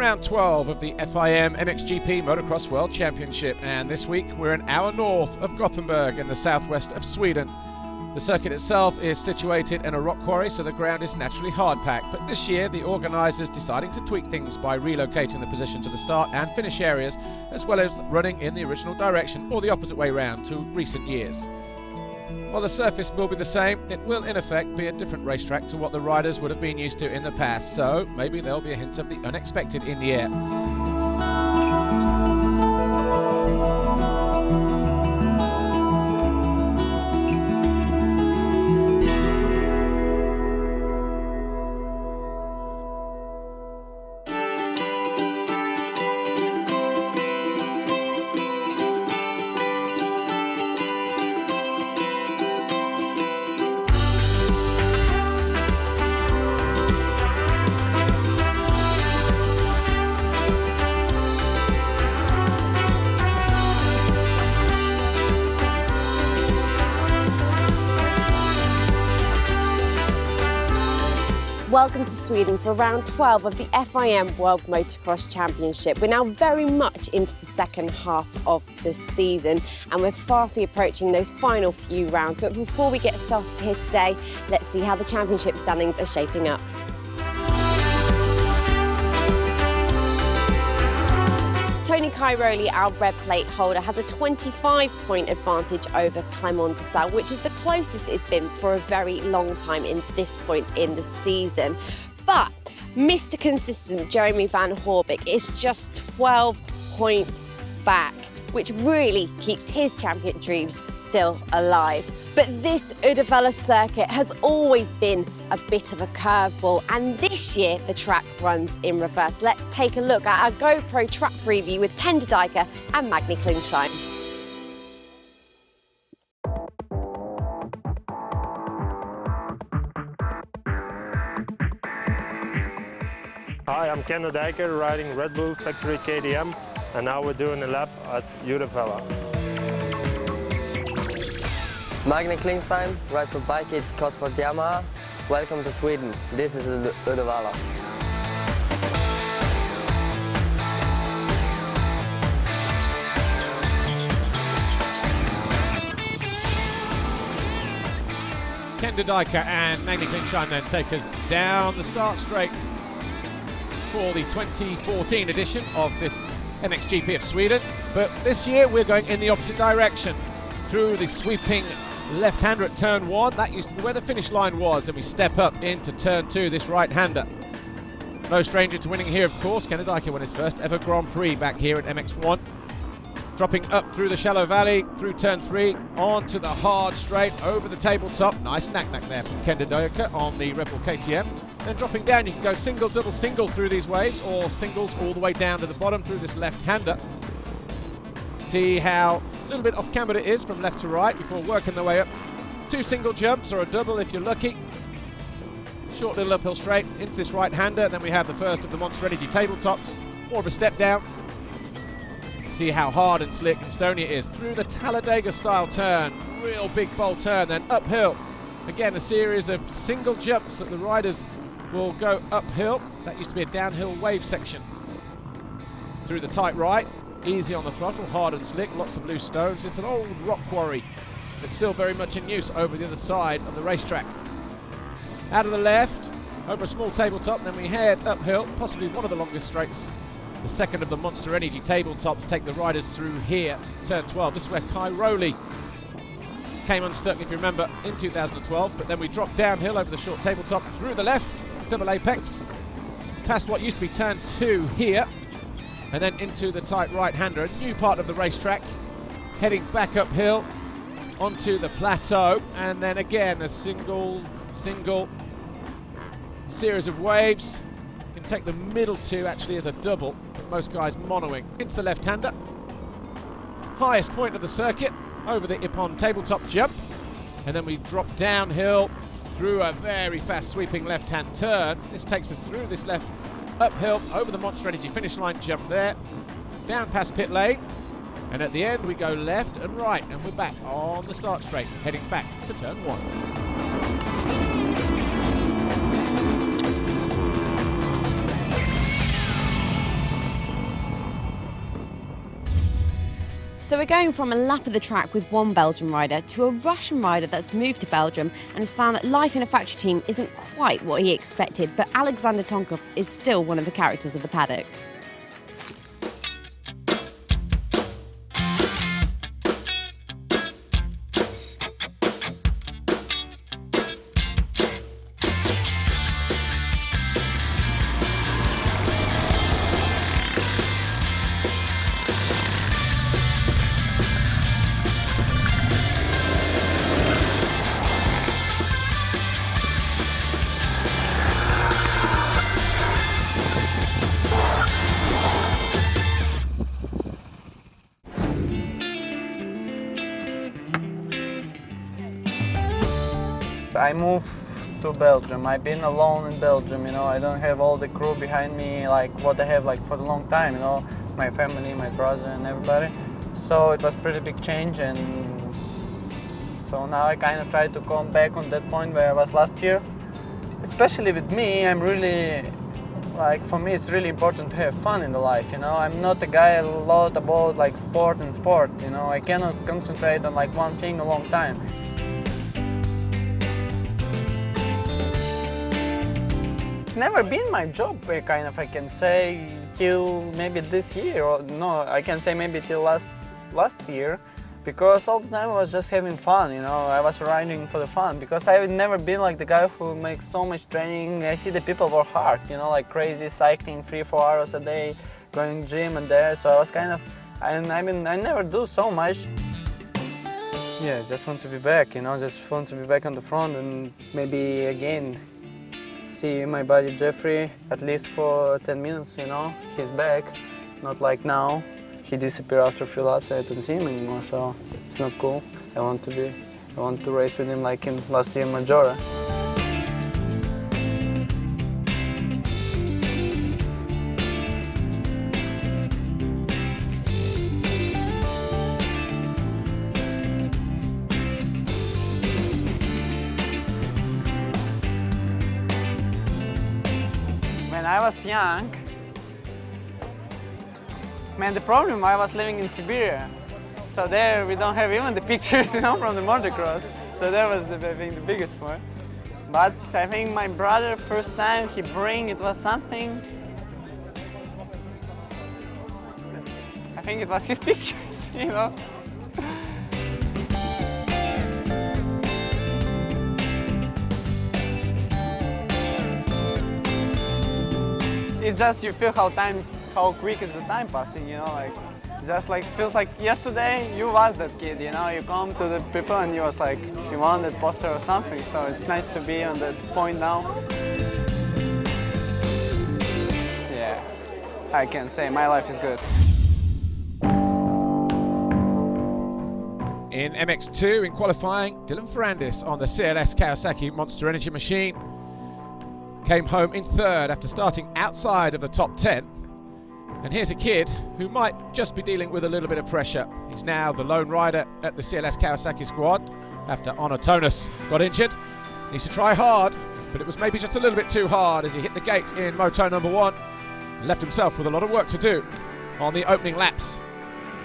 round 12 of the FIM MXGP Motocross World Championship, and this week we're an hour north of Gothenburg in the southwest of Sweden. The circuit itself is situated in a rock quarry, so the ground is naturally hard-packed, but this year the organisers deciding to tweak things by relocating the position to the start and finish areas, as well as running in the original direction or the opposite way round to recent years. While the surface will be the same, it will in effect be a different racetrack to what the riders would have been used to in the past, so maybe there'll be a hint of the unexpected in the air. Welcome to Sweden for round 12 of the FIM World Motocross Championship. We're now very much into the second half of the season and we're fastly approaching those final few rounds. But before we get started here today, let's see how the championship standings are shaping up. Tony Cairoli, our red plate holder, has a 25-point advantage over Clement Dessau, which is the closest it's been for a very long time in this point in the season. But Mr. Consistent Jeremy Van Horbeke is just 12 points back, which really keeps his champion dreams still alive. But this Uddevalla circuit has always been a bit of a curveball, and this year the track runs in reverse. Let's take a look at our GoPro track preview with Ken de Dijker and Magni Klingschein. Hi, I'm Ken de Dijker riding Red Bull Factory KTM, and now we're doing a lap at Uddevalla. Magni Klingschein, ride for Bike It Cosworth Yamaha. Welcome to Sweden. This is Uddevalla. Ken de Dijker and Magni Klingschein then take us down the start straight for the 2014 edition of this MXGP of Sweden. But this year we're going in the opposite direction through the sweeping left-hander at turn 1. That used to be where the finish line was, and we step up into turn 2, this right-hander. No stranger to winning here, of course. Ken de Dijker won his first ever Grand Prix back here at MX1. Dropping up through the shallow valley, through turn 3, onto the hard straight, over the tabletop. Nice knack-knack there from Ken de Dijker on the Red Bull KTM. Then dropping down, you can go single, double, single through these waves, or singles all the way down to the bottom through this left-hander. See how a little bit off camber it is from left to right before working their way up. 2 single jumps or a double if you're lucky. Short little uphill straight into this right-hander. Then we have the first of the Monster Energy tabletops. More of a step down. See how hard and slick and stony it is. Through the Talladega style turn. Real big bold turn. Then uphill. Again, a series of single jumps that the riders will go uphill. That used to be a downhill wave section. Through the tight right. Easy on the throttle, hard and slick, lots of loose stones. It's an old rock quarry that's still very much in use over the other side of the racetrack. Out of the left, over a small tabletop, then we head uphill, possibly one of the longest straights. The second of the Monster Energy tabletops take the riders through here, turn 12. This is where Cairoli came unstuck, if you remember, in 2012, but then we drop downhill over the short tabletop, through the left, double apex, past what used to be turn 2 here, and then into the tight right-hander, a new part of the racetrack, heading back uphill onto the plateau, and then again a single series of waves. You can take the middle 2 actually as a double, but most guys monoing into the left-hander. Highest point of the circuit, over the Ippon tabletop jump, and then we drop downhill through a very fast sweeping left-hand turn. This takes us through this left uphill, over the Monster Energy finish line jump there, down past pit lane, and at the end we go left and right, and we're back on the start straight, heading back to turn 1. So we're going from a lap of the track with one Belgian rider to a Russian rider that's moved to Belgium and has found that life in a factory team isn't quite what he expected, but Alexander Tonkov is still one of the characters of the paddock. I moved to Belgium. I've been alone in Belgium, you know. I don't have all the crew behind me like what I have like for a long time, you know. My family, my brother and everybody. So it was pretty big change, and so now I kind of try to come back on that point where I was last year. Especially with me, I'm really, like for me it's really important to have fun in the life, you know. I'm not a guy a lot about like sport, you know. I cannot concentrate on like one thing a long time. Never been my job, kind of, I can say, till maybe this year, or no, I can say maybe till last year, because all the time I was just having fun, you know. I was riding for the fun, because I've never been like the guy who makes so much training. I see the people work hard, you know, like crazy, cycling 3-4 hours a day, going gym and there, so I was kind of, and I mean, I never do so much. Yeah, just want to be back, you know, just want to be back on the front and maybe again see my buddy Jeffrey at least for 10 minutes, you know. He's back, not like now. He disappeared after a few laps. I don't see him anymore, so it's not cool. I want to race with him like in last year Majora. When I was young, man, the problem, I was living in Siberia. So there we don't have even the pictures, you know, from the motocross. So that was, I think, the biggest point. But I think my brother, first time he bring, it was something, I think it was his pictures, you know. It's just you feel how quick is the time passing, you know, like just like feels like yesterday you was that kid, you know, you come to the people and you was like you want that poster or something, so it's nice to be on that point now. Yeah, I can say my life is good. In MX2 in qualifying, Dylan Ferrandis on the CLS Kawasaki Monster Energy machine came home in third after starting outside of the top 10. And here's a kid who might just be dealing with a little bit of pressure. He's now the lone rider at the CLS Kawasaki squad after Onotonis got injured. Needs to try hard, but it was maybe just a little bit too hard as he hit the gate in Moto number 1 and left himself with a lot of work to do on the opening laps.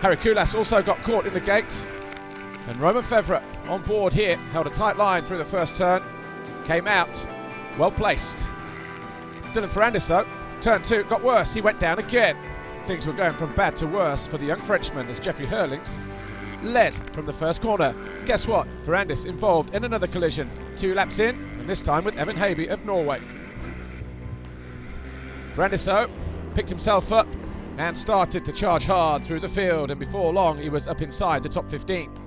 Harry Koulas also got caught in the gate, and Roman Fevre on board here held a tight line through the first turn, came out well placed. Dylan Ferrandis though, turn 2 got worse, he went down again. Things were going from bad to worse for the young Frenchman as Jeffrey Herlings led from the first corner. Guess what? Ferrandis involved in another collision 2 laps in, and this time with Evan Haby of Norway. Ferrandis though picked himself up and started to charge hard through the field, and before long he was up inside the top 15.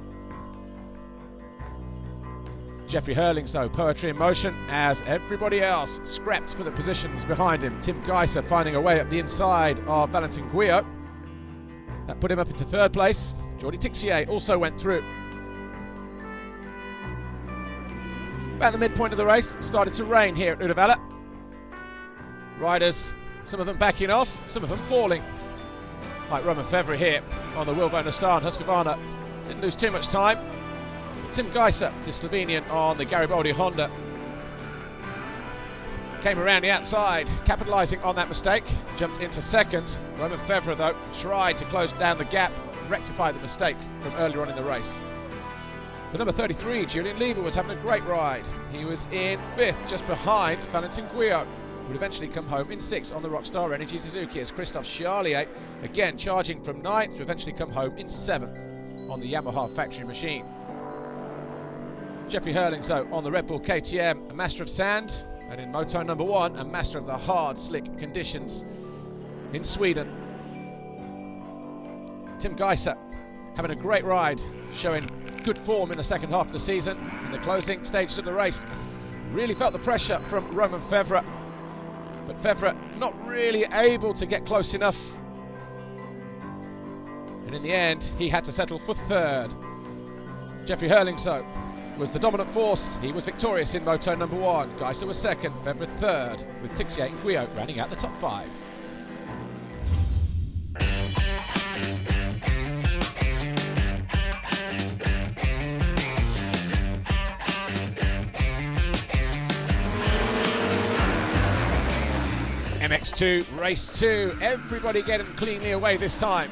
Jeffrey Herlings though, poetry in motion as everybody else scrapped for the positions behind him. Tim Geiser finding a way up the inside of Valentin Guyot. That put him up into third place. Jordi Tixier also went through. About the midpoint of the race, it started to rain here at Uddevalla. Riders, some of them backing off, some of them falling. Like Roman Fevre here on the Wilvo Nastar and Husqvarna. Didn't lose too much time. Tim Geiser, the Slovenian on the Garibaldi Honda, came around the outside, capitalising on that mistake, jumped into second. Roman Fevre though tried to close down the gap and rectify the mistake from earlier on in the race. But number 33, Julian Lieber, was having a great ride. He was in 5th, just behind Valentin Guyot, who would eventually come home in 6th on the Rockstar Energy Suzuki, as Christophe Charlier, again charging from 9th, to eventually come home in 7th on the Yamaha factory machine. Jeffrey Hurlings, though, on the Red Bull KTM, a master of sand, and in Moto number 1, a master of the hard, slick conditions in Sweden. Tim Geiser having a great ride, showing good form in the second half of the season. In the closing stages of the race, really felt the pressure from Roman Fevre, but Fevre not really able to get close enough. And in the end, he had to settle for 3rd. Jeffrey Hurlings, though, was the dominant force. He was victorious in Moto number 1. Geiser was 2nd, Fevre 3rd, with Tixier and Guyot rounding out the top 5. MX2, race 2, everybody getting cleanly away this time.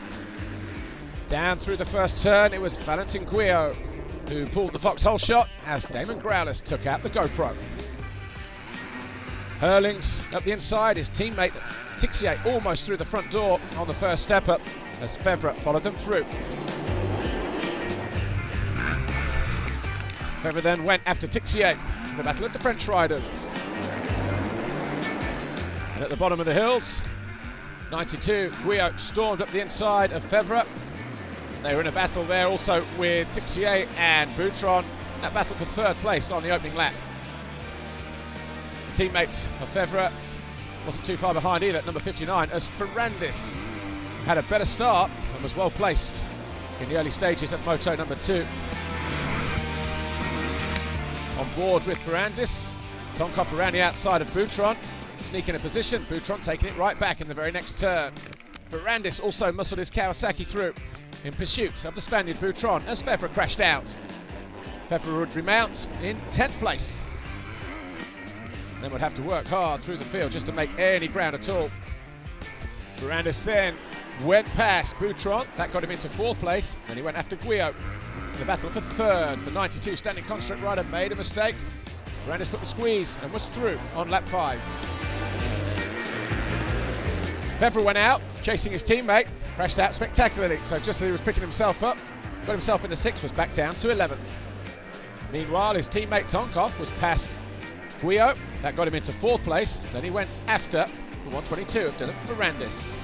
Down through the first turn, it was Valentin Guyot who pulled the foxhole shot as Damon Growlers took out the GoPro. Hurlings up the inside, his teammate Tixier almost through the front door on the first step up as Fevre followed them through. Fevre then went after Tixier in the battle of the French riders. And at the bottom of the hills, 92, Guyot stormed up the inside of Fevre. They were in a battle there also with Tixier and Boutron. That battle for 3rd place on the opening lap. The teammate of Fevre wasn't too far behind either, number 59, as Ferrandis had a better start and was well placed in the early stages of Moto number 2. On board with Ferrandis, Tonkov around the outside of Boutron, sneaking a position, Boutron taking it right back in the very next turn. Ferrandis also muscled his Kawasaki through in pursuit of the Spaniard Boutron as Fevre crashed out. Fevre would remount in 10th place. Then would have to work hard through the field just to make any ground at all. Ferrandis then went past Boutron, that got him into 4th place, then he went after Guyot. In the battle for 3rd, the 92 standing construct rider made a mistake. Ferrandis put the squeeze and was through on lap 5. Fevre went out, chasing his teammate, crashed out spectacularly, so just as he was picking himself up, got himself into 6th, was back down to 11th. Meanwhile, his teammate Tonkov was past Guyot, that got him into 4th place, then he went after the 122 of Dylan Ferrandis.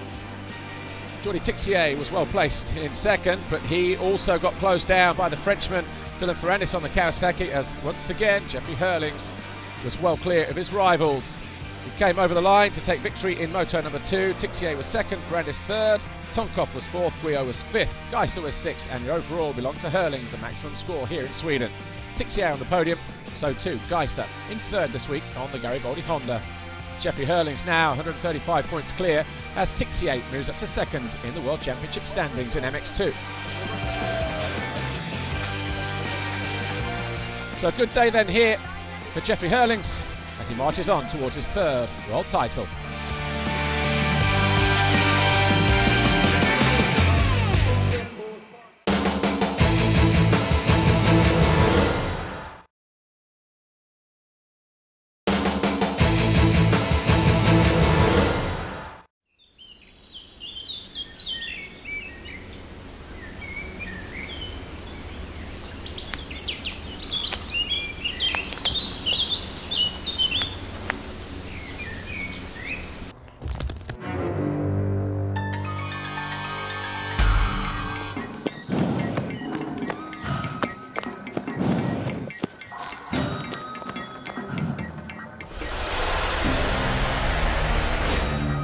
Jordi Tixier was well placed in 2nd, but he also got closed down by the Frenchman Dylan Ferrandis on the Kawasaki, as once again Jeffrey Hurlings was well clear of his rivals. He came over the line to take victory in Moto number 2. Tixier was 2nd, Ferrandis 3rd, Tonkov was 4th, Guyot was 5th, Geiser was 6th, and the overall belonged to Hurlings, a maximum score here in Sweden. Tixier on the podium, so too Geiser in 3rd this week on the Garibaldi Honda. Jeffrey Hurlings now 135 points clear as Tixier moves up to 2nd in the World Championship standings in MX2. So a good day then here for Jeffrey Hurlings as he marches on towards his 3rd world title.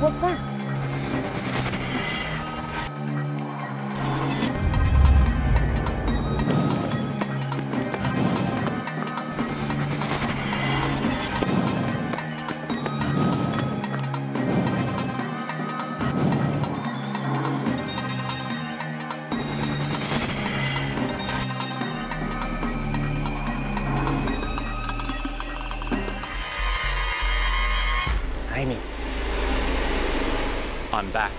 What's that? Amy, I'm back.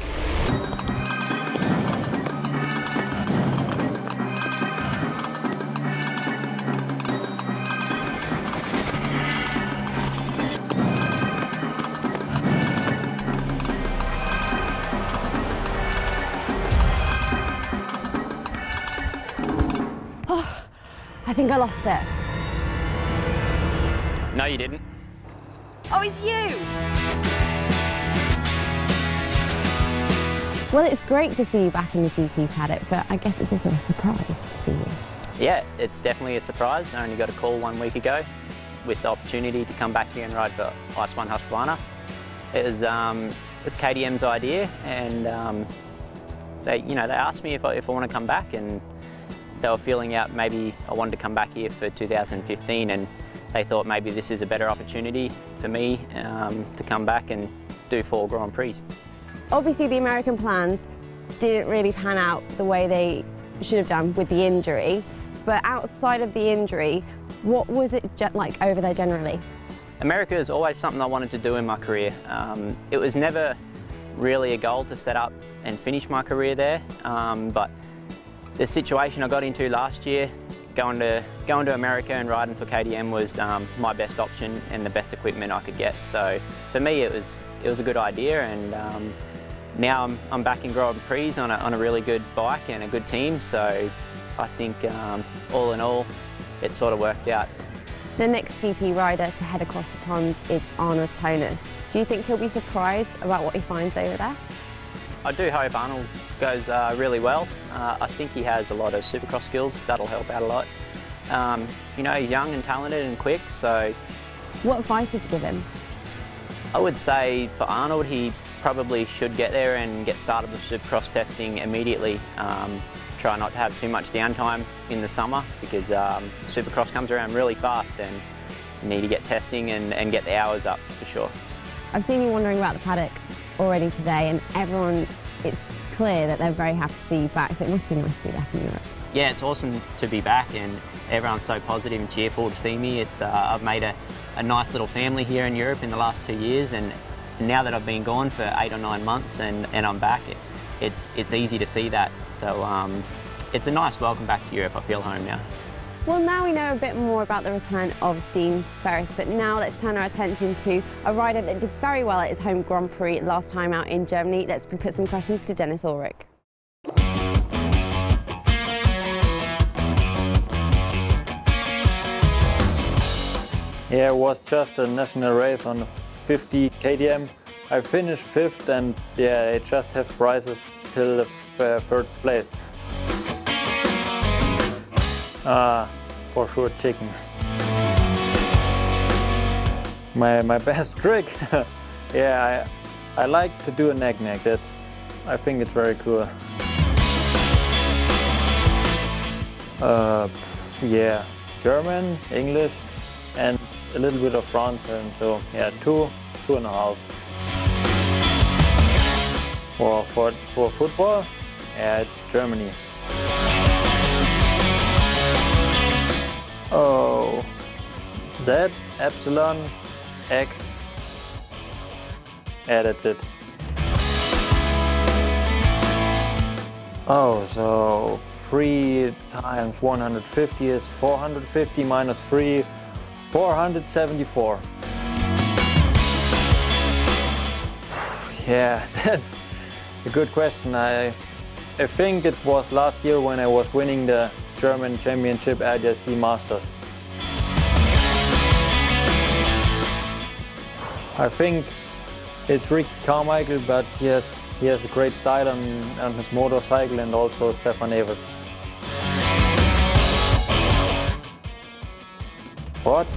I think I lost it. No, you didn't. Oh, it's you! Well, it's great to see you back in the GP paddock, but I guess it's also a surprise to see you. Yeah, it's definitely a surprise. I only got a call 1 week ago with the opportunity to come back here and ride for Ice One Husqvarna. It was KTM's idea, and they asked me if I want to come back, and they were feeling out maybe I wanted to come back here for 2015, and they thought maybe this is a better opportunity for me to come back and do 4 Grand Prix. Obviously, the American plans didn't really pan out the way they should have done with the injury, but outside of the injury, what was it like over there generally? America is always something I wanted to do in my career. It was never really a goal to set up and finish my career there, but the situation I got into last year, going to America and riding for KTM was my best option and the best equipment I could get. So for me, it was a good idea, and now I'm back in Grand Prix on a really good bike and a good team. So I think all in all, it sort of worked out. The next GP rider to head across the pond is Arnold Tonis. Do you think he'll be surprised about what he finds over there? I do hope Arnold goes really well. I think he has a lot of Supercross skills. That'll help out a lot. You know, he's young and talented and quick, so... What advice would you give him? I would say for Arnold, he probably should get there and get started with Supercross testing immediately. Try not to have too much downtime in the summer, because Supercross comes around really fast and you need to get testing and get the hours up for sure. I've seen you wandering about the paddock already today, and everyone, it's clear that they're very happy to see you back, so it must be nice to be back in Europe. Yeah, it's awesome to be back, and everyone's so positive and cheerful to see me. I've made a nice little family here in Europe in the last 2 years, and now that I've been gone for 8 or 9 months and I'm back, it's easy to see that. So it's a nice welcome back to Europe. I feel home now. Well, now we know a bit more about the return of Dean Ferris, but now let's turn our attention to a rider that did very well at his home Grand Prix last time out in Germany. Let's put some questions to Dennis Ulrich. Yeah, it was just a national race on 50 KTM. I finished 5th, and yeah, I just have prizes till the 3rd place. For sure chicken. My best trick? Yeah, I like to do a neck. I think it's very cool. Yeah, German, English, and a little bit of France, and so yeah, 2.5. For football, yeah, it's Germany. Oh, Z, Epsilon, X. Yeah, that's it. Oh, so 3 times 150 is 450 minus 3, 474. Yeah, that's a good question. I think it was last year when I was winning the German Championship RDLC Masters. I think it's Ricky Carmichael, but he has a great style on his motorcycle, and also Stefan Everts. What?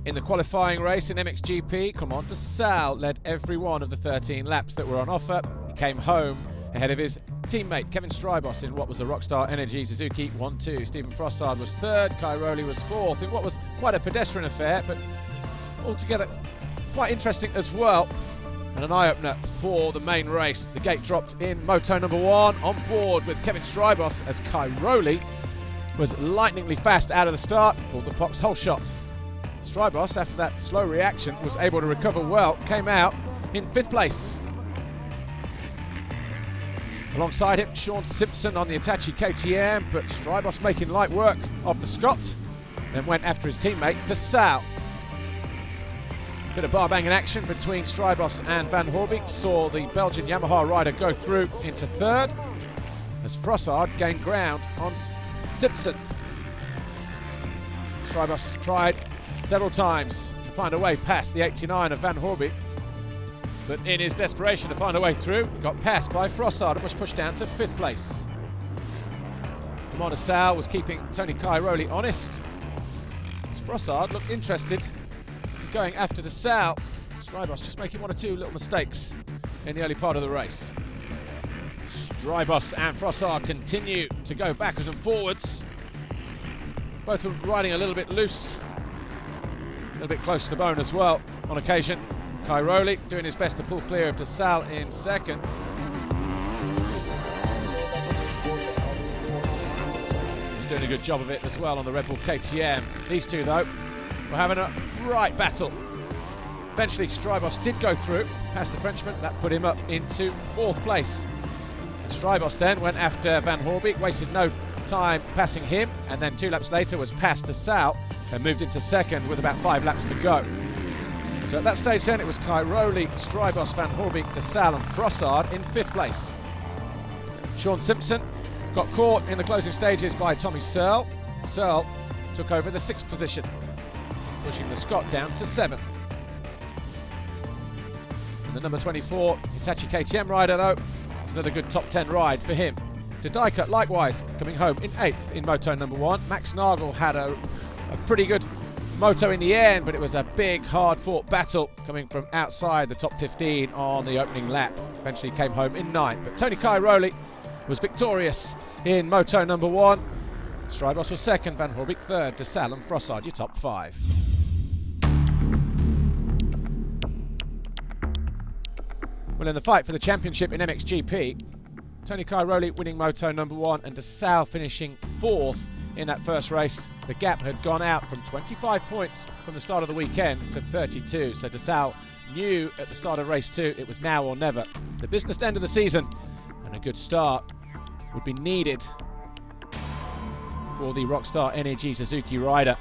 In the qualifying race in MXGP, Clément de Sal led every one of the 13 laps that were on offer. He came home ahead of his teammate Kevin Strybos in what was a Rockstar Energy Suzuki 1-2. Stephen Frossard was 3rd, Kai Rowley was 4th in what was quite a pedestrian affair, but altogether quite interesting as well. And an eye-opener for the main race. The gate dropped in moto number 1, on board with Kevin Strybos as Kai Rowley was lightningly fast out of the start, pulled the foxhole shot. Strybos, after that slow reaction, was able to recover well, came out in 5th place. Alongside him, Sean Simpson on the Hitachi KTM, but Strybos making light work of the Scot, then went after his teammate de Sal. Bit of bar-banging action between Strybos and Van Hoorbeek saw the Belgian Yamaha rider go through into 3rd. as Frossard gained ground on Simpson. Strybos tried several times to find a way past the 89 of Van Hoorbeek, but in his desperation to find a way through, he got passed by Frossard and was pushed down to 5th place. Commander Sal was keeping Tony Cairoli honest, as Frossard looked interested in going after the Sal. Strybos just making 1 or 2 little mistakes in the early part of the race. Strybos and Frossard continue to go backwards and forwards. Both were riding a little bit loose, a little bit close to the bone as well on occasion. Cairoli doing his best to pull clear of de Sal in second. He's doing a good job of it as well on the Red Bull KTM. These two, though, were having a right battle. Eventually, Strybos did go through, past the Frenchman. That put him up into 4th place. And Strybos then went after Van Hoorbeek, wasted no time passing him, and then 2 laps later was past de Sal and moved into 2nd with about 5 laps to go. So at that stage then it was Cairoli, Strybos, Van Hoorbeek, de Sal and Frossard in 5th place. Sean Simpson got caught in the closing stages by Tommy Searle. Searle took over the 6th position, pushing the Scot down to 7th. And the number 24 Hitachi KTM rider, though, it's another good top 10 ride for him. De Dijker likewise coming home in 8th in Moto number 1. Max Nagel had a pretty good moto in the end, but it was a big, hard-fought battle coming from outside the top 15 on the opening lap. Eventually came home in 9th, but Tony Cairoli was victorious in Moto number 1. Strybos was 2nd, Van Hoorbeek 3rd, de Sal and Frossard your top 5. Well, in the fight for the championship in MXGP, Tony Cairoli winning Moto number 1 and de Sal finishing 4th in that first race. The gap had gone out from 25 points from the start of the weekend to 32, so de Sal knew at the start of race 2 it was now or never. The business end of the season, and a good start would be needed for the Rockstar Energy Suzuki rider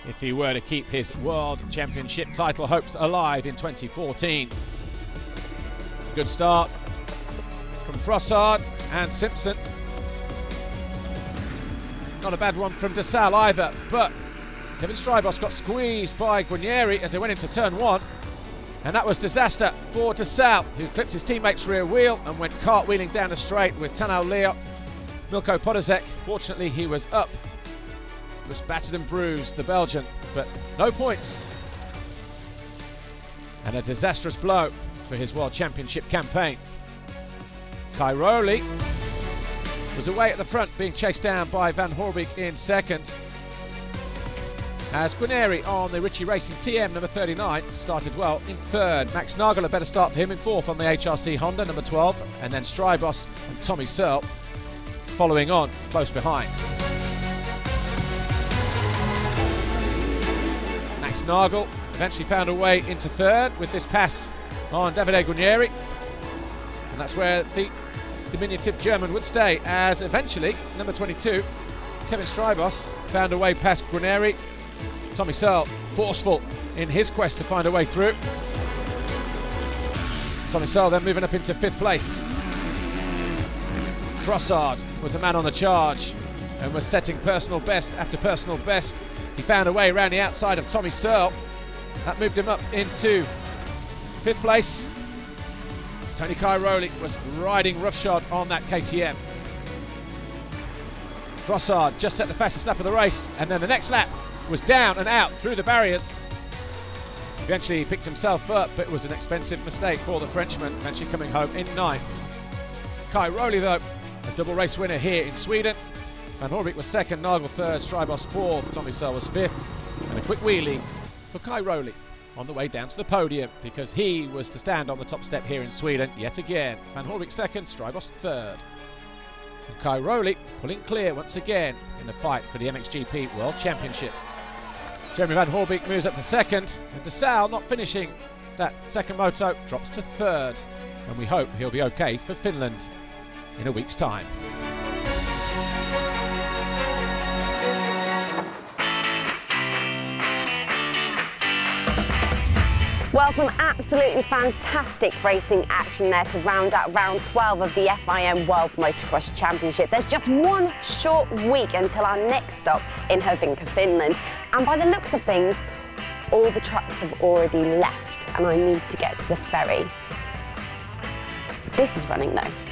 if he were to keep his World Championship title hopes alive in 2014. Good start from Frossard and Simpson. Not a bad one from de Sal either, but Kevin Strybos got squeezed by Guarnieri as they went into turn 1, and that was disaster for de Sal, who clipped his teammate's rear wheel and went cartwheeling down the straight with Tanau Leot. Milko Podozek, fortunately he was up, was battered and bruised, the Belgian, but no points. And a disastrous blow for his World Championship campaign. Cairoli was away at the front, being chased down by Van Hoorbeek in 2nd. As Guarnieri on the Ritchie Racing TM number 39 started well in 3rd. Max Nagel a better start for him in 4th on the HRC Honda number 12, and then Strybos and Tommy Searle following on close behind. Max Nagel eventually found a way into 3rd with this pass on Davide Guarnieri, and that's where the diminutive German would stay, as eventually number 22 Kevin Strybos found a way past Guarnieri. Tommy Searle forceful in his quest to find a way through. Tommy Searle then moving up into 5th place. Frossard was a man on the charge and was setting personal best after personal best. He found a way around the outside of Tommy Searle. That moved him up into 5th place. Tony Cairoli was riding roughshod on that KTM. Frossard just set the fastest lap of the race, and then the next lap was down and out through the barriers. Eventually he picked himself up, but it was an expensive mistake for the Frenchman, eventually coming home in 9th. Cairoli, though, a double race winner here in Sweden. Van Hoorbeek was 2nd, Nagel 3rd, Strybos 4th, Tommy Searle was 5th, and a quick wheelie for Cairoli on the way down to the podium, because he was to stand on the top step here in Sweden yet again. Van Hoorbeek 2nd, Strybos 3rd. And Cairoli pulling clear once again in the fight for the MXGP World Championship. Jeremy Van Hoorbeek moves up to 2nd, and de Sal, not finishing that 2nd moto, drops to 3rd. And we hope he'll be okay for Finland in a week's time. Well, some absolutely fantastic racing action there to round out round 12 of the FIM World Motocross Championship. There's just one short week until our next stop in Hyvinkää, Finland. And by the looks of things, all the trucks have already left and I need to get to the ferry. This is running though.